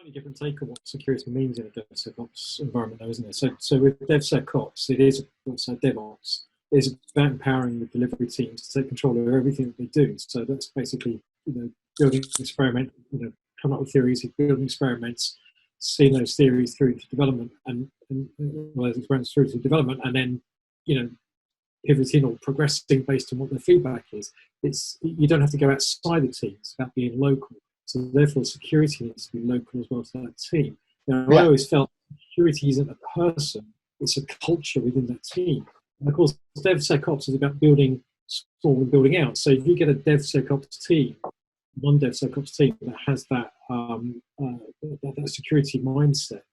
slightly different take on what security means in a DevSecOps environment, though, isn't it? So with DevSecOps, it is also DevOps. It's about empowering the delivery teams to take control of everything that they do. So that's basically, building experiment, coming up with theories, building experiments, seeing those theories through to development, and those experiments through to development, and then, pivoting or progressing based on what the feedback is. You don't have to go outside the team. It's about being local. So therefore, security needs to be local as well to that team. Now, I always felt security isn't a person; it's a culture within that team. And of course, DevSecOps is about building small and building out. So if you get a DevSecOps team, one DevSecOps team that has that that security mindset,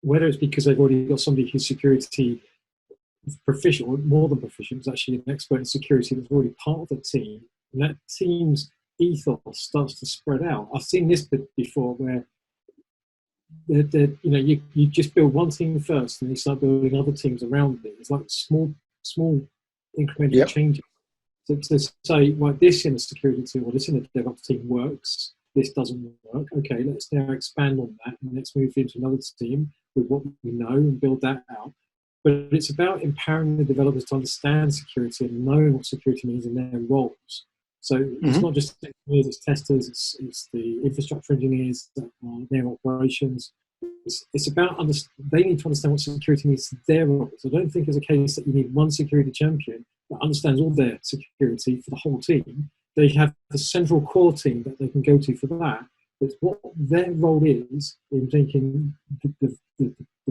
whether it's because they've already got somebody who's security proficient, or more than proficient, is actually an expert in security that's already part of the team, and that team's ethos starts to spread out. I've seen this before where you just build one team first and you start building other teams around it. It's like small incremental changes. So to say, well, this in a security team or this in a DevOps team works, this doesn't work. Okay, let's now expand on that and let's move into another team with what we know and build that out. But it's about empowering the developers to understand security and knowing what security means in their roles. So it's not just engineers, it's testers, it's the infrastructure engineers, their operations. It's about they need to understand what security means to their roles. I don't think it's a case that you need one security champion that understands all their security for the whole team. They have a central core team that they can go to for that. It's what their role is in making the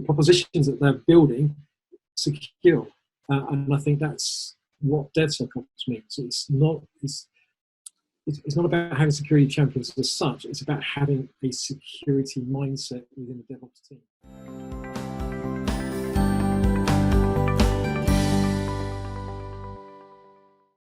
propositions that they're building secure. And I think that's what DevSecOps means. It's not about having security champions as such. It's about having a security mindset within the DevOps team.